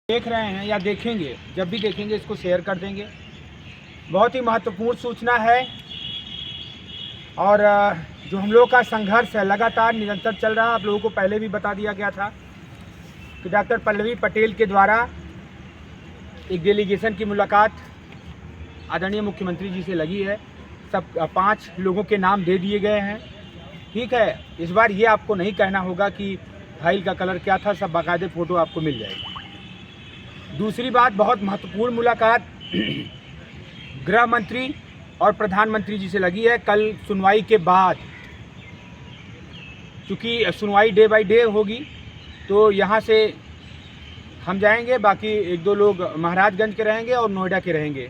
देख रहे हैं या देखेंगे, जब भी देखेंगे इसको शेयर कर देंगे। बहुत ही महत्वपूर्ण सूचना है और जो हम लोग का संघर्ष है लगातार निरंतर चल रहा है। आप लोगों को पहले भी बता दिया गया था कि डॉक्टर पल्लवी पटेल के द्वारा एक डेलीगेशन की मुलाकात आदरणीय मुख्यमंत्री जी से लगी है। सब 5 लोगों के नाम दे दिए गए हैं। ठीक है, इस बार ये आपको नहीं कहना होगा कि फाइल का कलर क्या था, सब बाकायदे फ़ोटो आपको मिल जाएगी। दूसरी बात, बहुत महत्वपूर्ण मुलाकात गृह मंत्री और प्रधानमंत्री जी से लगी है। कल सुनवाई के बाद, चूँकि सुनवाई डे बाय डे होगी, तो यहाँ से हम जाएंगे, बाकी 1-2 लोग महाराजगंज के रहेंगे और नोएडा के रहेंगे।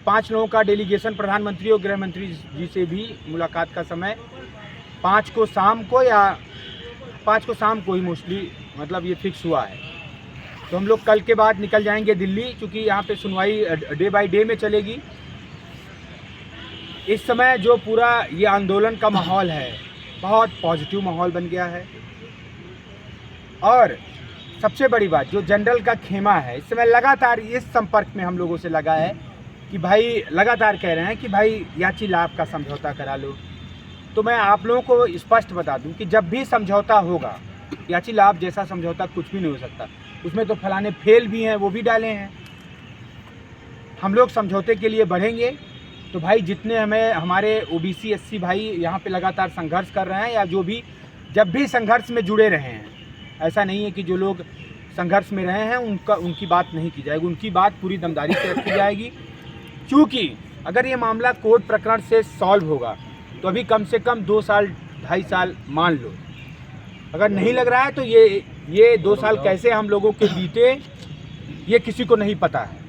5 लोगों का डेलीगेशन प्रधानमंत्री और गृह मंत्री जी से भी मुलाकात का समय 5 को शाम को या 5 को शाम को ही मोस्टली मतलब ये फिक्स हुआ है। तो हम लोग कल के बाद निकल जाएंगे दिल्ली, क्योंकि यहाँ पे सुनवाई डे बाय डे में चलेगी। इस समय जो पूरा ये आंदोलन का माहौल है, बहुत पॉजिटिव माहौल बन गया है। और सबसे बड़ी बात, जो जनरल का खेमा है इस समय लगातार इस संपर्क में हम लोगों से लगा है कि भाई लगातार कह रहे हैं कि भाई याची लाभ का समझौता करा लो। तो मैं आप लोगों को स्पष्ट बता दूं कि जब भी समझौता होगा, याची लाभ जैसा समझौता कुछ भी नहीं हो सकता। उसमें तो फलाने फेल भी हैं, वो भी डाले हैं। हम लोग समझौते के लिए बढ़ेंगे तो भाई जितने हमारे ओबीसी एससी भाई यहाँ पे लगातार संघर्ष कर रहे हैं, या जो भी जब भी संघर्ष में जुड़े रहे हैं, ऐसा नहीं है कि जो लोग संघर्ष में रहे हैं उनकी बात नहीं की जाएगी, उनकी बात पूरी दमदारी से रखी जाएगी। क्योंकि अगर ये मामला कोर्ट प्रकरण से सॉल्व होगा तो अभी कम से कम 2 साल 2.5 साल मान लो। अगर नहीं लग रहा है तो ये 2 साल कैसे हम लोगों के बीते ये किसी को नहीं पता है।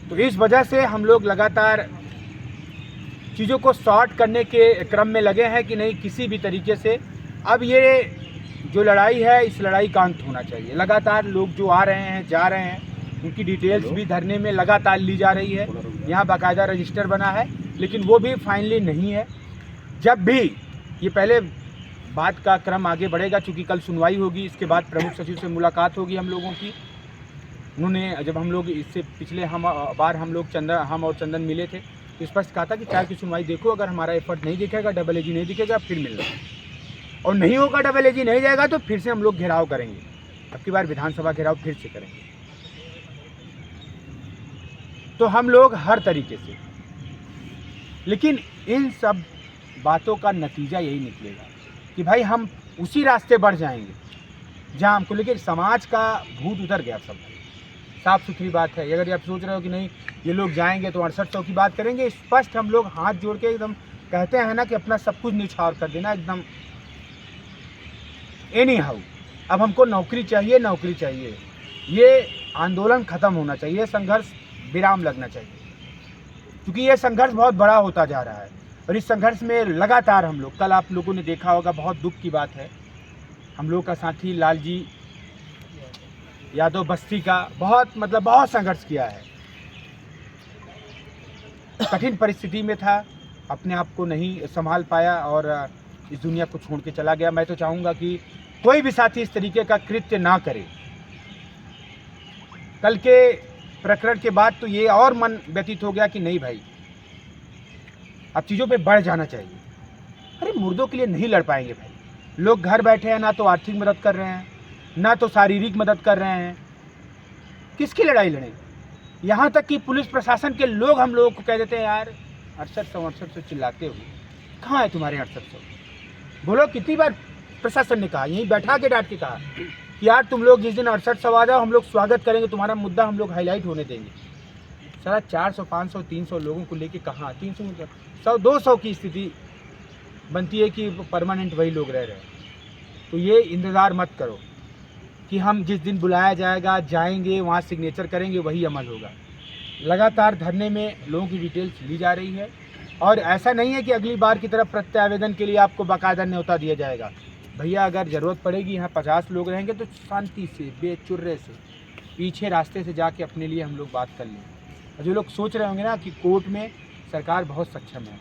तो इस वजह से हम लोग लगातार चीज़ों को सॉर्ट करने के क्रम में लगे हैं कि नहीं, किसी भी तरीके से अब ये जो लड़ाई है इस लड़ाई का अंत होना चाहिए। लगातार लोग जो आ रहे हैं जा रहे हैं, उनकी डिटेल्स भी धरने में लगातार ली जा रही है। यहाँ बाकायदा रजिस्टर बना है, लेकिन वो भी फाइनली नहीं है। जब भी ये पहले बात का क्रम आगे बढ़ेगा, चूँकि कल सुनवाई होगी, इसके बाद प्रमुख सचिव से मुलाकात होगी हम लोगों की। उन्होंने जब हम लोग इससे पिछले हम और चंदन मिले थे तो स्पष्ट कहा था कि 4 की सुनवाई देखो, अगर हमारा एफर्ट नहीं दिखेगा, डबल एजी नहीं दिखेगा, फिर मिलना, और नहीं होगा, डबल एजी नहीं जाएगा तो फिर से हम लोग घेराव करेंगे। अब की बार विधानसभा घेराव फिर से करेंगे। तो हम लोग हर तरीके से, लेकिन इन सब बातों का नतीजा यही निकलेगा कि भाई हम उसी रास्ते बढ़ जाएंगे जहां हमको, लेकिन समाज का भूत उतर गया। सब साफ सुथरी बात है। अगर आप सोच रहे हो कि नहीं ये लोग जाएंगे तो 6800 की बात करेंगे, स्पष्ट हम लोग हाथ जोड़ के एकदम कहते हैं ना कि अपना सब कुछ न्यौछावर कर देना एकदम। एनी हाउ, अब हमको नौकरी चाहिए, नौकरी चाहिए। ये आंदोलन खत्म होना चाहिए, संघर्ष विराम लगना चाहिए, क्योंकि ये संघर्ष बहुत बड़ा होता जा रहा है। और इस संघर्ष में लगातार हम लोग, कल आप लोगों ने देखा होगा, बहुत दुख की बात है, हम लोग का साथी लालजी यादव बस्ती का बहुत संघर्ष किया है। कठिन परिस्थिति में था, अपने आप को नहीं संभाल पाया और इस दुनिया को छोड़ के चला गया। मैं तो चाहूँगा कि कोई भी साथी इस तरीके का कृत्य ना करे। कल के प्रकरण के बाद तो ये और मन व्यतीत हो गया कि नहीं भाई, अब चीज़ों पे बढ़ जाना चाहिए। अरे मुर्दों के लिए नहीं लड़ पाएंगे भाई। लोग घर बैठे हैं, ना तो आर्थिक मदद कर रहे हैं, ना तो शारीरिक मदद कर रहे हैं। किसकी लड़ाई लड़ें? यहाँ तक कि पुलिस प्रशासन के लोग हम लोगों को कह देते हैं, यार 6800 चिल्लाते हो, कहाँ है तुम्हारे 6800? बोलो, कितनी बार प्रशासन ने कहा, यहीं बैठा के डांट के कहा कि यार तुम लोग जिस दिन 6800 आ जाओ, हम लोग स्वागत करेंगे, तुम्हारा मुद्दा हम लोग हाईलाइट होने देंगे। सारा 400 500 300 लोगों को लेके कहाँ, 300 100 200 की स्थिति बनती है कि परमानेंट वही लोग रह रहे हैं। तो ये इंतज़ार मत करो कि हम जिस दिन बुलाया जाएगा जाएंगे, वहाँ सिग्नेचर करेंगे, वही अमल होगा। लगातार धरने में लोगों की डिटेल्स ली जा रही है, और ऐसा नहीं है कि अगली बार की तरफ प्रत्यावेदन के लिए आपको बाकायदा न्योता दिया जाएगा। भैया अगर ज़रूरत पड़ेगी, यहाँ 50 लोग रहेंगे तो शांति से, बेचुर्रे से, पीछे रास्ते से जाके अपने लिए हम लोग बात कर लें। जो लोग सोच रहे होंगे ना कि कोर्ट में सरकार बहुत सक्षम है,